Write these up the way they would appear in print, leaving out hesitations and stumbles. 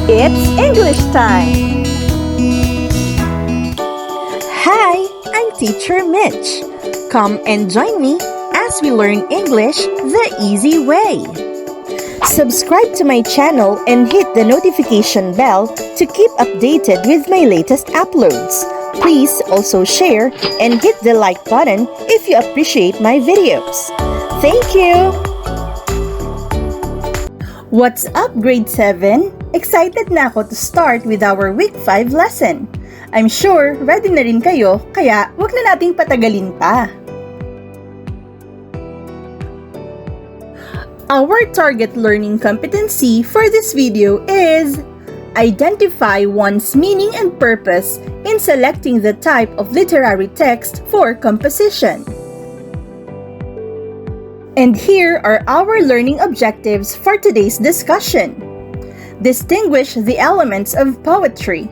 It's English time! Hi, I'm Teacher Mitch. Come and join me as we learn English the easy way. Subscribe to my channel and hit the notification bell to keep updated with my latest uploads. Please also share and hit the like button if you appreciate my videos. Thank you! What's up, Grade 7? Excited na ako to start with our Week 5 lesson. I'm sure ready na rin kayo, kaya wag na nating patagalin pa. Our target learning competency for this video is identify one's meaning and purpose in selecting the type of literary text for composition. And here are our learning objectives for today's discussion. Distinguish the elements of poetry.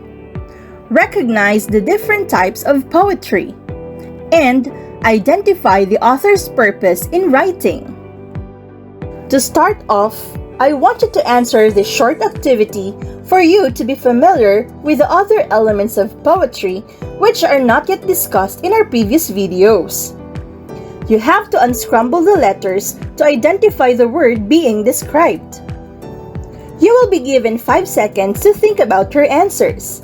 Recognize the different types of poetry. And identify the author's purpose in writing. To start off, I want you to answer this short activity for you to be familiar with the other elements of poetry which are not yet discussed in our previous videos. You have to unscramble the letters to identify the word being described. You will be given 5 seconds to think about your answers.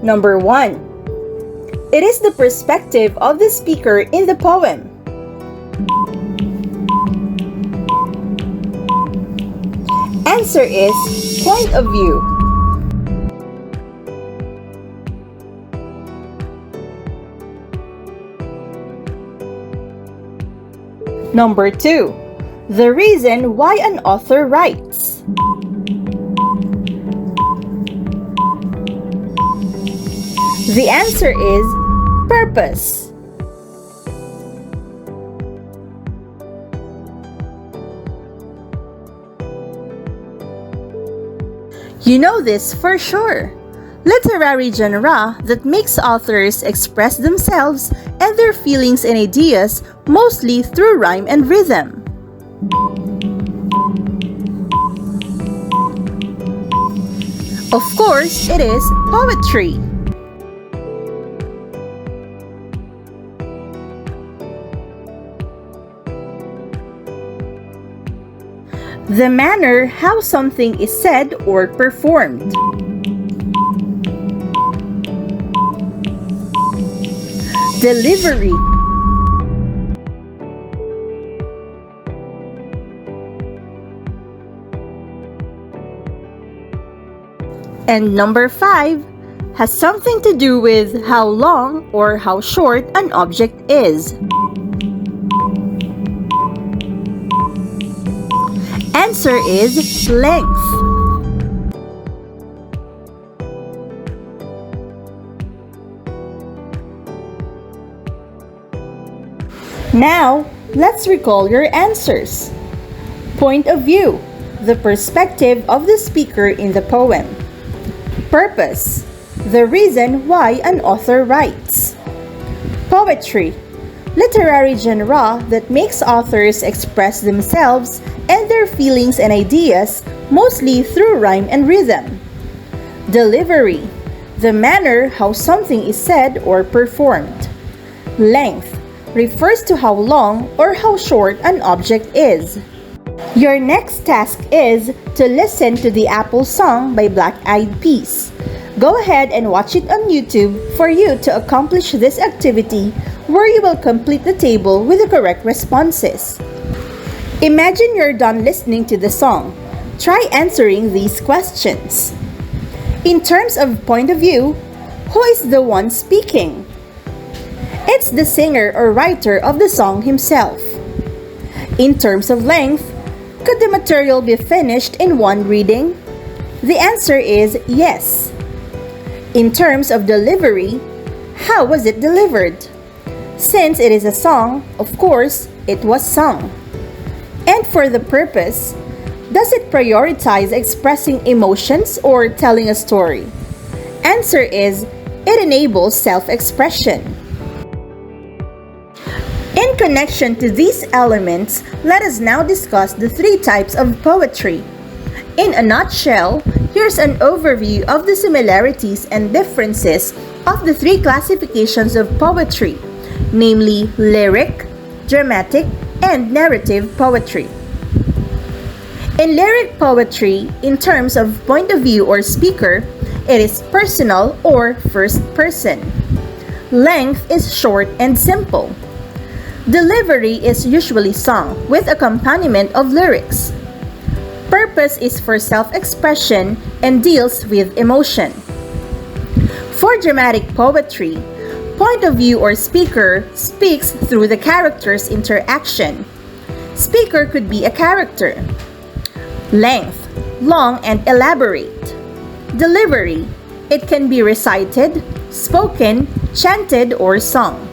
Number 1. It is the perspective of the speaker in the poem. Answer is point of view. Number 2. The reason why an author writes. The answer is purpose. You know this for sure. Literary genre that makes authors express themselves and their feelings and ideas mostly through rhyme and rhythm. Of course, it is poetry. The manner how something is said or performed. Delivery. And number 5 has something to do with how long or how short an object is. Answer is length. Now, let's recall your answers. Point of view, the perspective of the speaker in the poem. Purpose, the reason why an author writes. Poetry, literary genre that makes authors express themselves and their feelings and ideas mostly through rhyme and rhythm. Delivery, the manner how something is said or performed. Length, refers to how long or how short an object is. Your next task is to listen to the Apple song by Black Eyed Peas. Go ahead and watch it on YouTube for you to accomplish this activity where you will complete the table with the correct responses. Imagine you're done listening to the song. Try answering these questions. In terms of point of view, who is the one speaking? It's the singer or writer of the song himself. In terms of length, could the material be finished in one reading? The answer is yes. In terms of delivery, how was it delivered? Since it is a song, of course, it was sung. And for the purpose, does it prioritize expressing emotions or telling a story? Answer is, it enables self-expression. In connection to these elements, let us now discuss the 3 types of poetry. In a nutshell, you here's an overview of the similarities and differences of the three classifications of poetry, namely lyric, dramatic, and narrative poetry. In lyric poetry, in terms of point of view or speaker, it is personal or first person. Length is short and simple. Delivery is usually sung with accompaniment of lyrics. Purpose is for self-expression and deals with emotion. For dramatic poetry, point of view or speaker speaks through the character's interaction. Speaker could be a character. Length, long and elaborate. Delivery, it can be recited, spoken, chanted, or sung.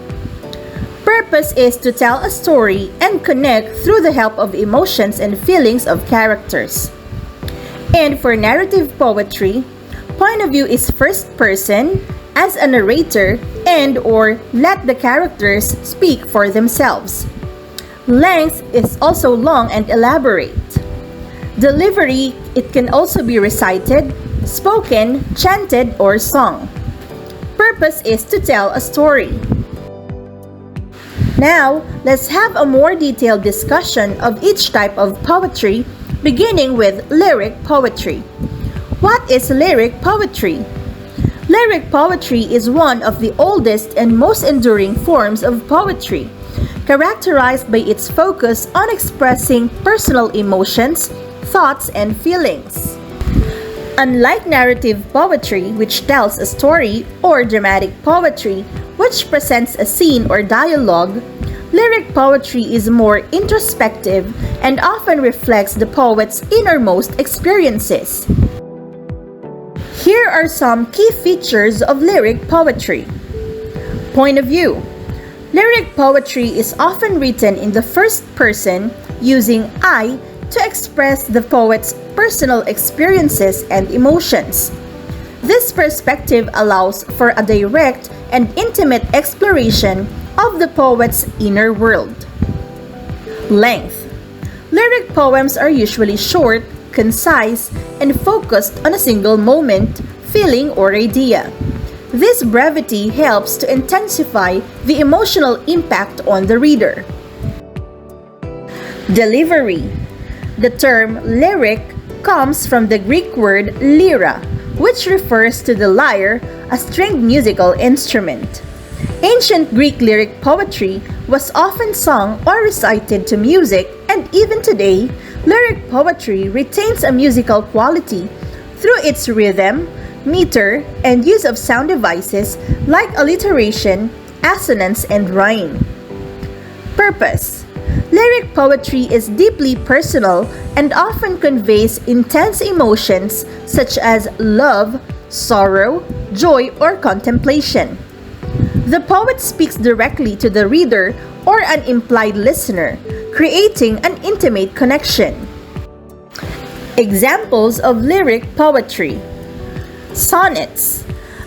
Purpose is to tell a story and connect through the help of emotions and feelings of characters. And for narrative poetry, point of view is first person, as a narrator, and or let the characters speak for themselves. Length is also long and elaborate. Delivery, it can also be recited, spoken, chanted, or sung. Purpose is to tell a story. Now, let's have a more detailed discussion of each type of poetry, beginning with lyric poetry. What is lyric poetry? Lyric poetry is one of the oldest and most enduring forms of poetry, characterized by its focus on expressing personal emotions, thoughts, and feelings. Unlike narrative poetry, which tells a story, or dramatic poetry, which presents a scene or dialogue, lyric poetry is more introspective and often reflects the poet's innermost experiences. Here are some key features of lyric poetry. Point of view. Lyric poetry is often written in the first person using I to express the poet's personal experiences and emotions. This perspective allows for a direct and intimate exploration of the poet's inner world. Length. Lyric poems are usually short, concise, and focused on a single moment, feeling, or idea. This brevity helps to intensify the emotional impact on the reader. Delivery. The term lyric comes from the Greek word lyra, which refers to the lyre, a stringed musical instrument. Ancient Greek lyric poetry was often sung or recited to music, and even today, lyric poetry retains a musical quality through its rhythm, meter, and use of sound devices like alliteration, assonance, and rhyme. Purpose. Lyric poetry is deeply personal and often conveys intense emotions such as love, sorrow, joy, or contemplation. The poet speaks directly to the reader or an implied listener, creating an intimate connection. Examples of lyric poetry. Sonnets.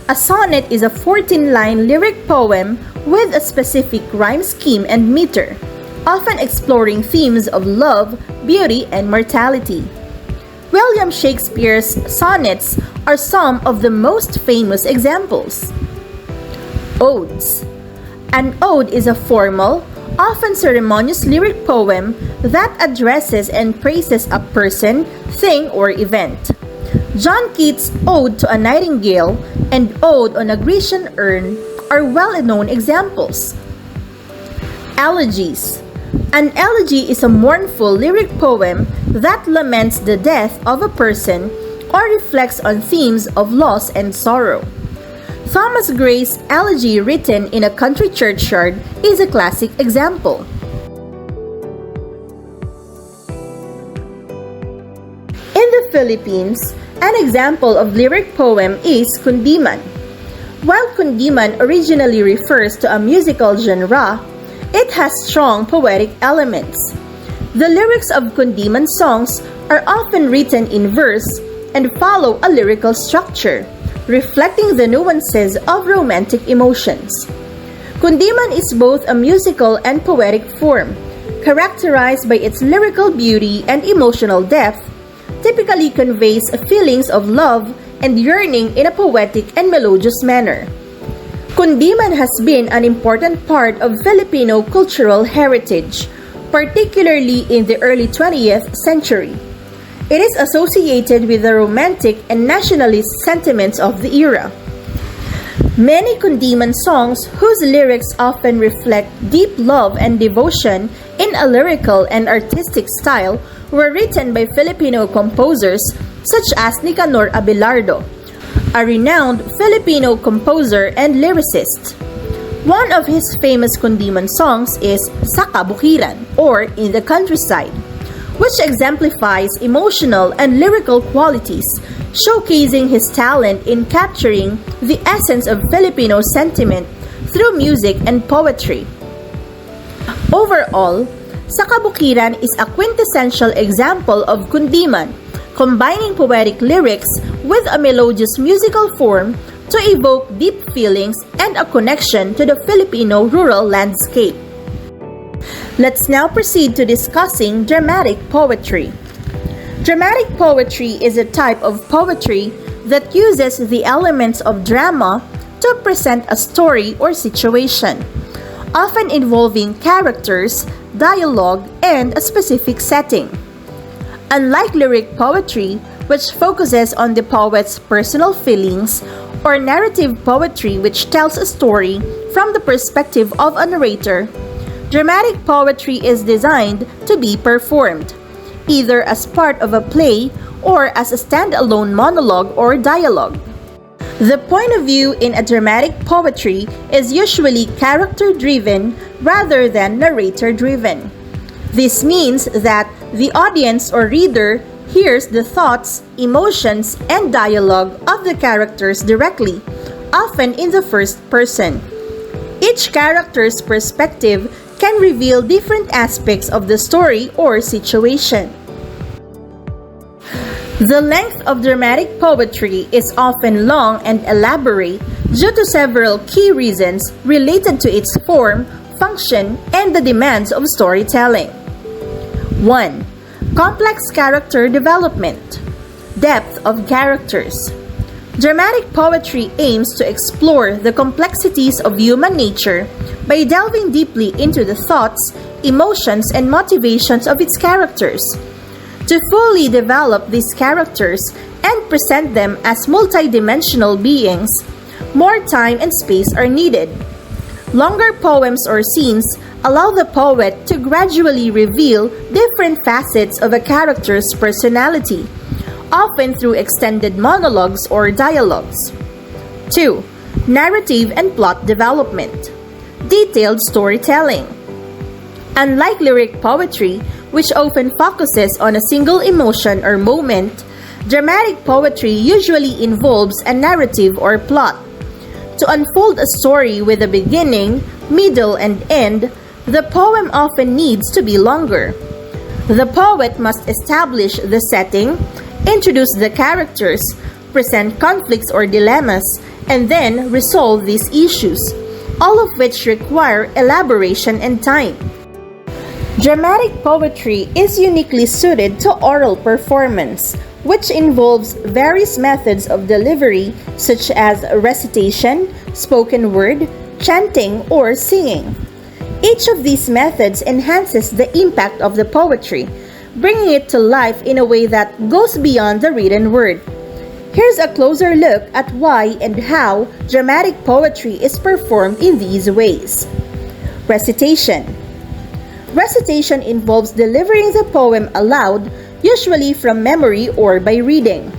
A sonnet is a 14-line lyric poem with a specific rhyme scheme and meter, often exploring themes of love, beauty, and mortality. William Shakespeare's sonnets are some of the most famous examples. Odes. An ode is a formal, often ceremonious lyric poem that addresses and praises a person, thing, or event. John Keats' Ode to a Nightingale and Ode on a Grecian Urn are well-known examples. Elegies. An elegy is a mournful lyric poem that laments the death of a person or reflects on themes of loss and sorrow. Thomas Gray's elegy written in a country churchyard is a classic example. In the Philippines, an example of lyric poem is kundiman. While kundiman originally refers to a musical genre, it has strong poetic elements. The lyrics of kundiman songs are often written in verse and follow a lyrical structure, reflecting the nuances of romantic emotions. Kundiman is both a musical and poetic form, characterized by its lyrical beauty and emotional depth, typically conveys feelings of love and yearning in a poetic and melodious manner. Kundiman has been an important part of Filipino cultural heritage, particularly in the early 20th century. It is associated with the romantic and nationalist sentiments of the era. Many Kundiman songs, whose lyrics often reflect deep love and devotion in a lyrical and artistic style, were written by Filipino composers such as Nicanor Abelardo, a renowned Filipino composer and lyricist. One of his famous Kundiman songs is Sa Kabukiran, or In the Countryside, which exemplifies emotional and lyrical qualities, showcasing his talent in capturing the essence of Filipino sentiment through music and poetry. Overall, Sa Kabukiran is a quintessential example of Kundiman, combining poetic lyrics with a melodious musical form to evoke deep feelings and a connection to the Filipino rural landscape. Let's now proceed to discussing dramatic poetry. Dramatic poetry is a type of poetry that uses the elements of drama to present a story or situation, often involving characters, dialogue, and a specific setting. Unlike lyric poetry, which focuses on the poet's personal feelings, or narrative poetry, which tells a story from the perspective of a narrator, dramatic poetry is designed to be performed, either as part of a play or as a standalone monologue or dialogue. The point of view in a dramatic poetry is usually character-driven rather than narrator-driven. This means that the audience or reader hears the thoughts, emotions, and dialogue of the characters directly, often in the first person. Each character's perspective can reveal different aspects of the story or situation. The length of dramatic poetry is often long and elaborate due to several key reasons related to its form, function, and the demands of storytelling. 1. Complex character development. Depth of characters. Dramatic poetry aims to explore the complexities of human nature by delving deeply into the thoughts, emotions, and motivations of its characters. To fully develop these characters and present them as multidimensional beings, more time and space are needed. Longer poems or scenes allow the poet to gradually reveal different facets of a character's personality, often through extended monologues or dialogues. 2. Narrative and plot development. Detailed storytelling. Unlike lyric poetry, which often focuses on a single emotion or moment, dramatic poetry usually involves a narrative or plot. To unfold a story with a beginning, middle, and end, the poem often needs to be longer. The poet must establish the setting, introduce the characters, present conflicts or dilemmas, and then resolve these issues, all of which require elaboration and time. Dramatic poetry is uniquely suited to oral performance, which involves various methods of delivery such as recitation, spoken word, chanting, or singing. Each of these methods enhances the impact of the poetry, bringing it to life in a way that goes beyond the written word. Here's a closer look at why and how dramatic poetry is performed in these ways. Recitation. Recitation involves delivering the poem aloud, usually from memory or by reading.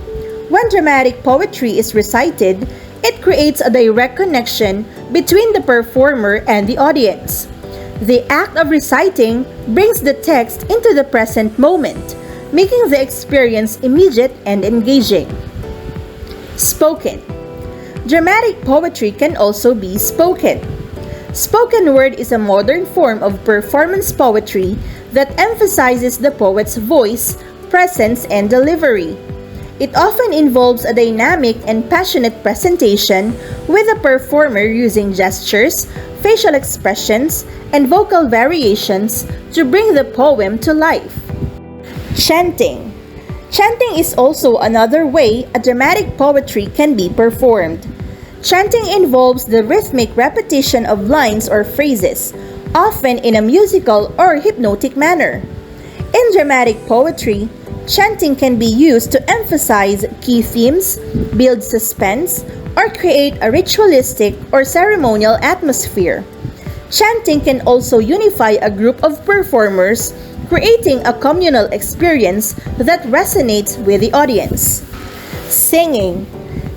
When dramatic poetry is recited, it creates a direct connection between the performer and the audience. The act of reciting brings the text into the present moment, making the experience immediate and engaging. Spoken. Dramatic poetry can also be spoken. Spoken word is a modern form of performance poetry that emphasizes the poet's voice, presence, and delivery. It often involves a dynamic and passionate presentation with the performer using gestures, facial expressions, and vocal variations to bring the poem to life. Chanting. Chanting is also another way a dramatic poetry can be performed. Chanting involves the rhythmic repetition of lines or phrases, often in a musical or hypnotic manner. In dramatic poetry, chanting can be used to emphasize key themes, build suspense, or create a ritualistic or ceremonial atmosphere. Chanting can also unify a group of performers, creating a communal experience that resonates with the audience. Singing.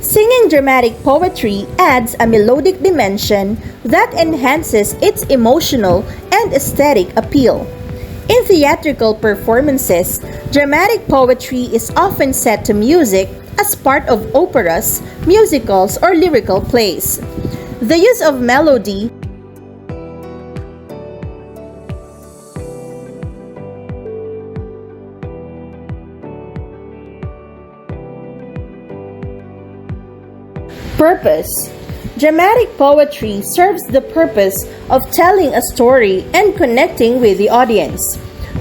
Singing dramatic poetry adds a melodic dimension that enhances its emotional and aesthetic appeal. In theatrical performances, dramatic poetry is often set to music as part of operas, musicals, or lyrical plays. The use of melody Purpose. Dramatic poetry serves the purpose of telling a story and connecting with the audience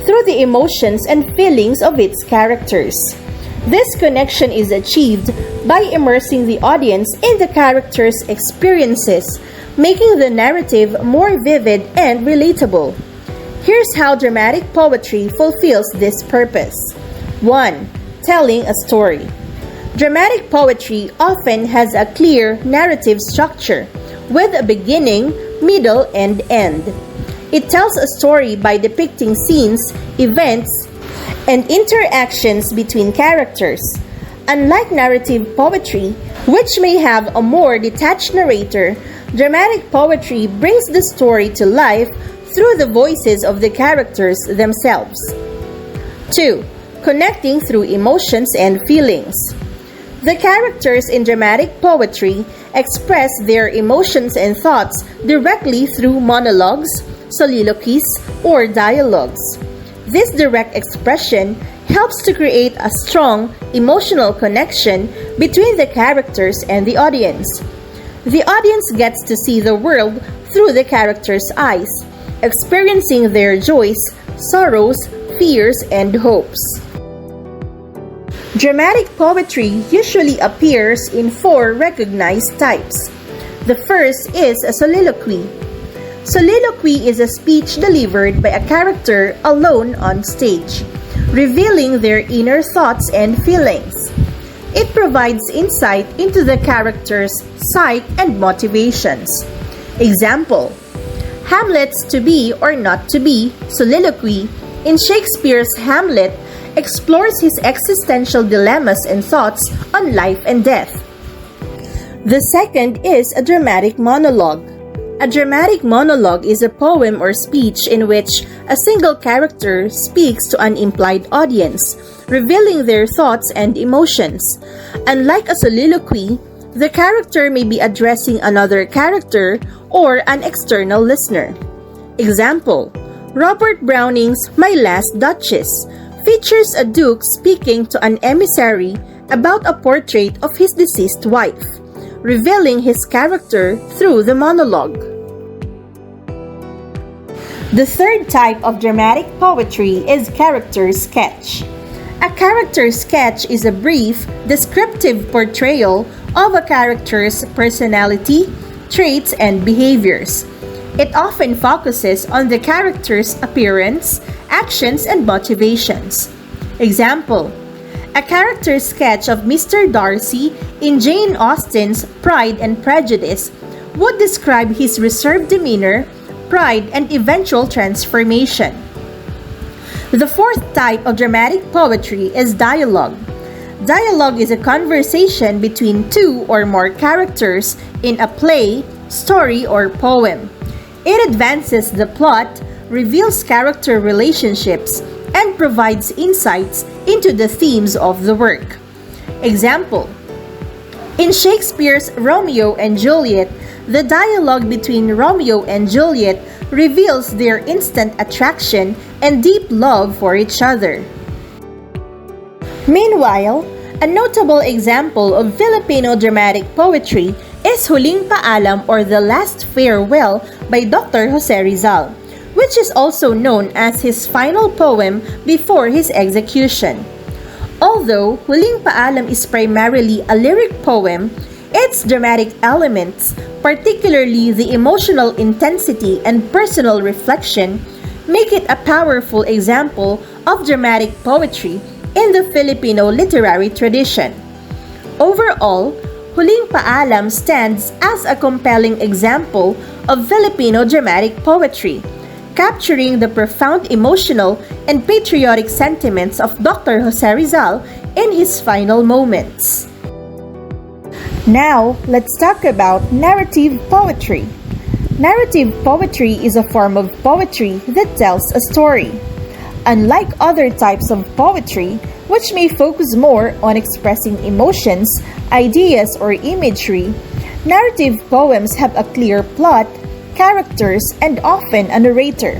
through the emotions and feelings of its characters. This connection is achieved by immersing the audience in the characters' experiences, making the narrative more vivid and relatable. Here's how dramatic poetry fulfills this purpose. 1. Telling a story. Dramatic poetry often has a clear narrative structure with a beginning, middle, and end. It tells a story by depicting scenes, events, and interactions between characters. Unlike narrative poetry, which may have a more detached narrator, dramatic poetry brings the story to life through the voices of the characters themselves. 2. Connecting through emotions and feelings. The characters in dramatic poetry express their emotions and thoughts directly through monologues, soliloquies, or dialogues. This direct expression helps to create a strong emotional connection between the characters and the audience. The audience gets to see the world through the characters' eyes, experiencing their joys, sorrows, fears, and hopes. Dramatic poetry usually appears in 4 recognized types. The first is a soliloquy. Soliloquy is a speech delivered by a character alone on stage, revealing their inner thoughts and feelings. It provides insight into the character's psyche and motivations. Example: Hamlet's to be or not to be soliloquy in Shakespeare's Hamlet explores his existential dilemmas and thoughts on life and death. The second is a dramatic monologue. A dramatic monologue is a poem or speech in which a single character speaks to an implied audience, revealing their thoughts and emotions. Unlike a soliloquy, the character may be addressing another character or an external listener. Example: Robert Browning's My Last Duchess features a duke speaking to an emissary about a portrait of his deceased wife, revealing his character through the monologue. The third type of dramatic poetry is character sketch. A character sketch is a brief, descriptive portrayal of a character's personality, traits, and behaviors. It often focuses on the character's appearance, actions, and motivations. Example: a character sketch of Mr. Darcy in Jane Austen's Pride and Prejudice would describe his reserved demeanor, pride, and eventual transformation. The fourth type of dramatic poetry is dialogue. Dialogue is a conversation between 2 or more characters in a play, story, or poem. It advances the plot, reveals character relationships, and provides insights into the themes of the work. Example: in Shakespeare's Romeo and Juliet, the dialogue between Romeo and Juliet reveals their instant attraction and deep love for each other. Meanwhile, a notable example of Filipino dramatic poetry is Huling Paalam or The Last Farewell by Dr. Jose Rizal, which is also known as his final poem before his execution. Although Huling Paalam is primarily a lyric poem, its dramatic elements, particularly the emotional intensity and personal reflection, make it a powerful example of dramatic poetry in the Filipino literary tradition. Overall, Huling Paalam stands as a compelling example of Filipino dramatic poetry, capturing the profound emotional and patriotic sentiments of Dr. Jose Rizal in his final moments. Now, let's talk about narrative poetry. Narrative poetry is a form of poetry that tells a story. Unlike other types of poetry, which may focus more on expressing emotions, ideas, or imagery, narrative poems have a clear plot, characters, and often a narrator.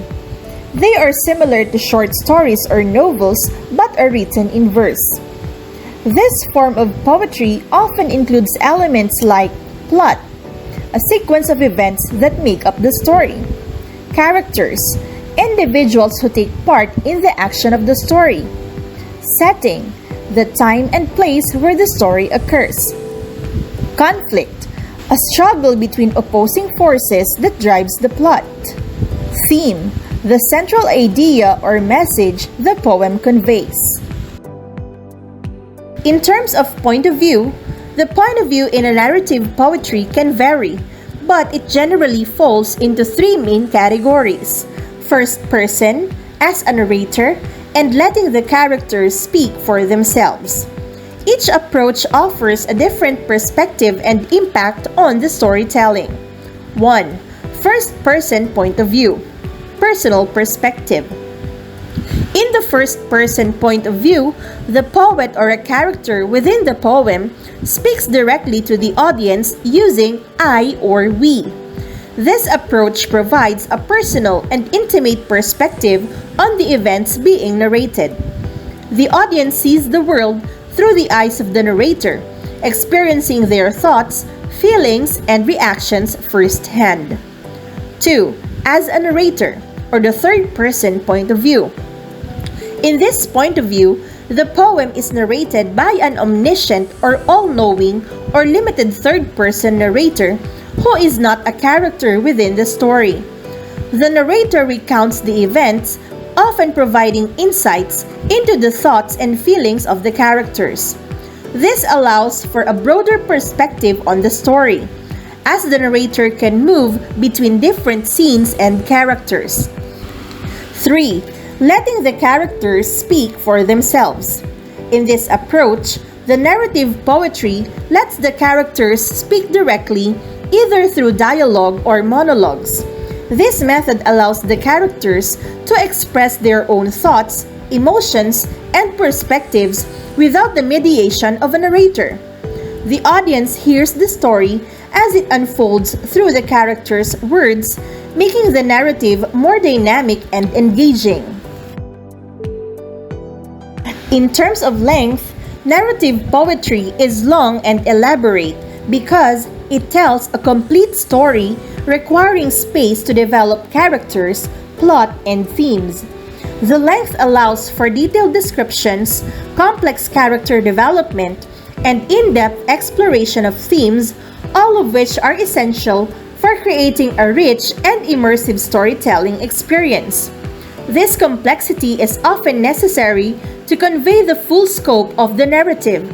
They are similar to short stories or novels but are written in verse. This form of poetry often includes elements like plot, a sequence of events that make up the story, characters, individuals who take part in the action of the story, setting, the time and place where the story occurs, conflict, a struggle between opposing forces that drives the plot, theme, the central idea or message the poem conveys. In terms of point of view, the point of view in a narrative poetry can vary, but it generally falls into three main categories: first person, as a narrator, and letting the characters speak for themselves. Each approach offers a different perspective and impact on the storytelling. 1. First-person point of view. Personal perspective. In the first-person point of view, the poet or a character within the poem speaks directly to the audience using I or we. This approach provides a personal and intimate perspective on the events being narrated. The audience sees the world through the eyes of the narrator, experiencing their thoughts, feelings, and reactions firsthand. 2. As a narrator, or the third-person point of view. In this point of view, the poem is narrated by an omniscient or all-knowing or limited third-person narrator who is not a character within the story. The narrator recounts the events, often providing insights into the thoughts and feelings of the characters. This allows for a broader perspective on the story, as the narrator can move between different scenes and characters. 3. Letting the characters speak for themselves. In this approach, the narrative poetry lets the characters speak directly, either through dialogue or monologues. This method allows the characters to express their own thoughts, emotions, and perspectives without the mediation of a narrator. The audience hears the story as it unfolds through the characters' words, making the narrative more dynamic and engaging. In terms of length, narrative poetry is long and elaborate because it tells a complete story requiring space to develop characters, plot, and themes. The length allows for detailed descriptions, complex character development, and in-depth exploration of themes, all of which are essential for creating a rich and immersive storytelling experience. This complexity is often necessary to convey the full scope of the narrative,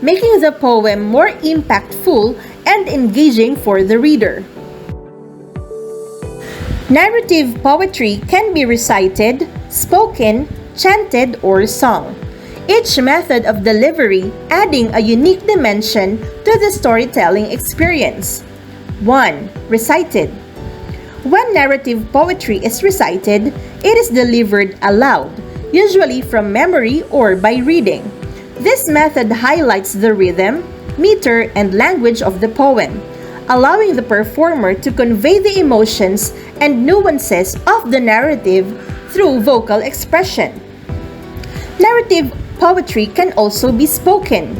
making the poem more impactful and engaging for the reader. Narrative poetry can be recited, spoken, chanted, or sung, each method of delivery adding a unique dimension to the storytelling experience. 1. Recited. When narrative poetry is recited, it is delivered aloud, usually from memory or by reading. This method highlights the rhythm, meter, and language of the poem, allowing the performer to convey the emotions and nuances of the narrative through vocal expression. Narrative poetry can also be spoken.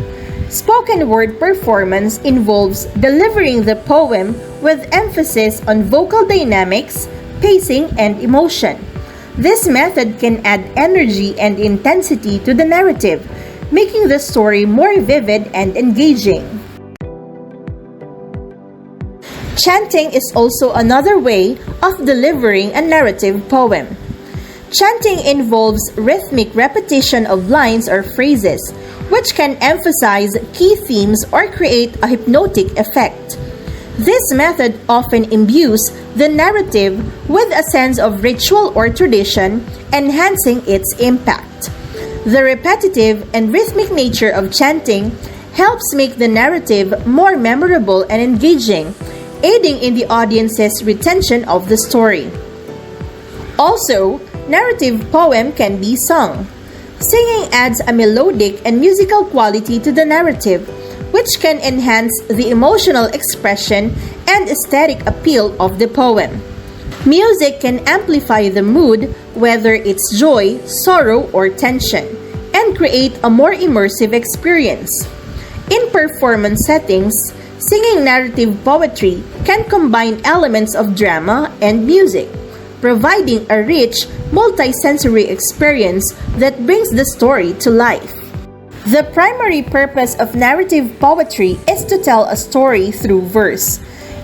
Spoken word performance involves delivering the poem with emphasis on vocal dynamics, pacing, and emotion. This method can add energy and intensity to the narrative, making the story more vivid and engaging. Chanting is also another way of delivering a narrative poem. Chanting involves rhythmic repetition of lines or phrases, which can emphasize key themes or create a hypnotic effect. This method often imbues the narrative with a sense of ritual or tradition, enhancing its impact. The repetitive and rhythmic nature of chanting helps make the narrative more memorable and engaging, aiding in the audience's retention of the story. Also, narrative poem can be sung. Singing adds a melodic and musical quality to the narrative, which can enhance the emotional expression and aesthetic appeal of the poem. Music can amplify the mood, whether it's joy, sorrow, or tension, and create a more immersive experience. In performance settings, singing narrative poetry can combine elements of drama and music, providing a rich, multi-sensory experience that brings the story to life. The primary purpose of narrative poetry is to tell a story through verse.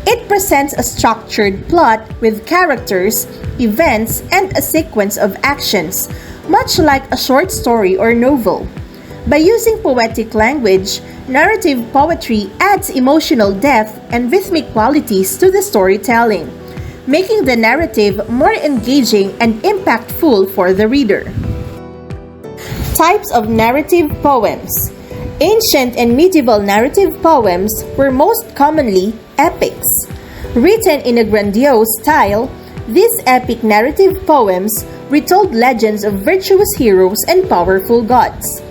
It presents a structured plot with characters, events, and a sequence of actions, much like a short story or novel. By using poetic language, narrative poetry adds emotional depth and rhythmic qualities to the storytelling, making the narrative more engaging and impactful for the reader. Types of narrative poems. Ancient and medieval narrative poems were most commonly epics. Written in a grandiose style, these epic narrative poems retold legends of virtuous heroes and powerful gods.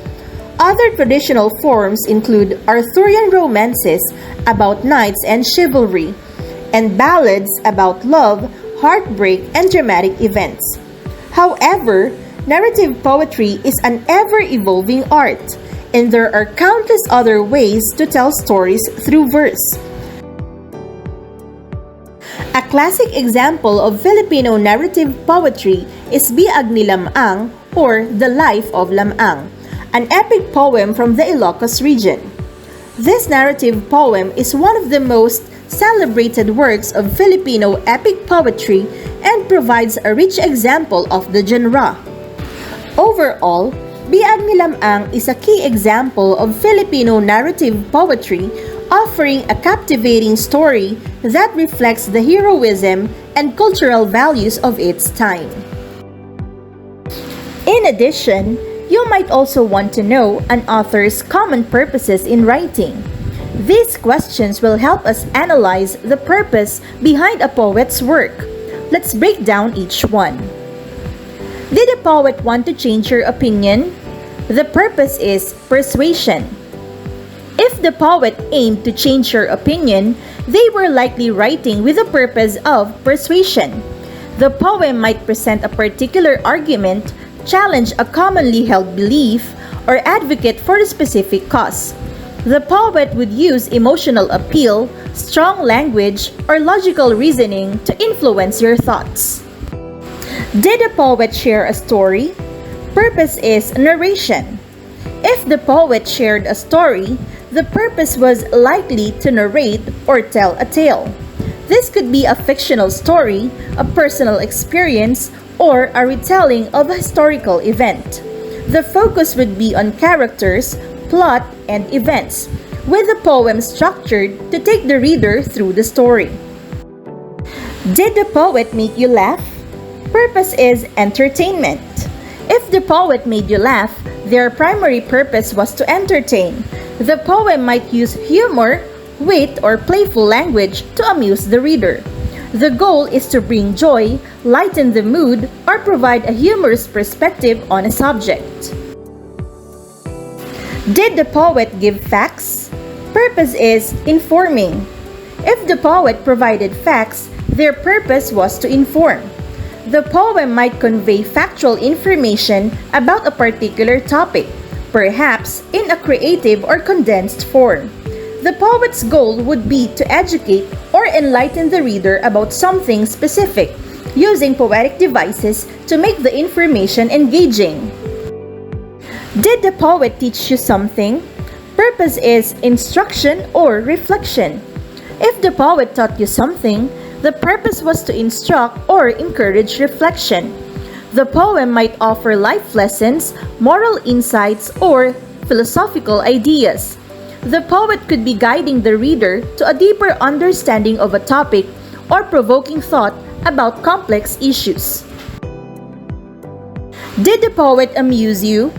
Other traditional forms include Arthurian romances about knights and chivalry, and ballads about love, heartbreak, and dramatic events. However, narrative poetry is an ever-evolving art, and there are countless other ways to tell stories through verse. A classic example of Filipino narrative poetry is Biag ni Lamang or The Life of Lamang, an epic poem from the Ilocos region. This narrative poem is one of the most celebrated works of Filipino epic poetry and provides a rich example of the genre. Overall, Biag ni Lamang is a key example of Filipino narrative poetry, offering a captivating story that reflects the heroism and cultural values of its time. In addition, you might also want to know an author's common purposes in writing. These questions will help us analyze the purpose behind a poet's work. Let's break down each one. Did a poet want to change your opinion? The purpose is persuasion. If the poet aimed to change your opinion, they were likely writing with the purpose of persuasion. The poem might present a particular argument, challenge a commonly held belief, or advocate for a specific cause. The poet would use emotional appeal, strong language, or logical reasoning to influence your thoughts. Did a poet share a story? Purpose is narration. If the poet shared a story, the purpose was likely to narrate or tell a tale. This could be a fictional story, a personal experience, or a retelling of a historical event. The focus would be on characters, plot, and events, with the poem structured to take the reader through the story. Did the poet make you laugh? Purpose is entertainment. If the poet made you laugh, their primary purpose was to entertain. The poem might use humor, wit, or playful language to amuse the reader. The goal is to bring joy, lighten the mood, or provide a humorous perspective on a subject. Did the poet give facts? Purpose is informing. If the poet provided facts, their purpose was to inform. The poem might convey factual information about a particular topic, perhaps in a creative or condensed form. The poet's goal would be to educate or enlighten the reader about something specific, using poetic devices to make the information engaging. Did the poet teach you something? Purpose is instruction or reflection. If the poet taught you something, the purpose was to instruct or encourage reflection. The poem might offer life lessons, moral insights, or philosophical ideas. The poet could be guiding the reader to a deeper understanding of a topic or provoking thought about complex issues. Did the poet amuse you?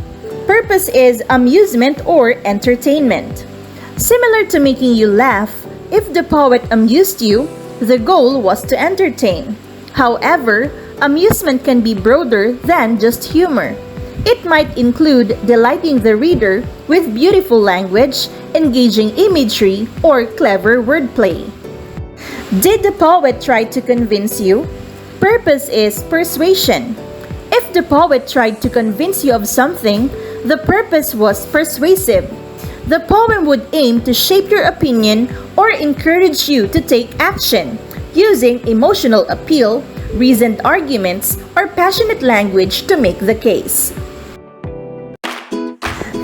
Purpose is amusement or entertainment. Similar to making you laugh, if the poet amused you, the goal was to entertain. However, amusement can be broader than just humor. It might include delighting the reader with beautiful language, engaging imagery, or clever wordplay. Did the poet try to convince you? Purpose is persuasion. If the poet tried to convince you of something, the purpose was persuasive. The poem would aim to shape your opinion or encourage you to take action using emotional appeal, reasoned arguments, or passionate language to make the case.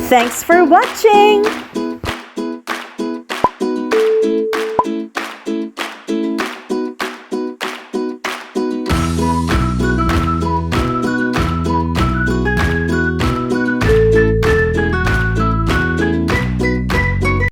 Thanks for watching!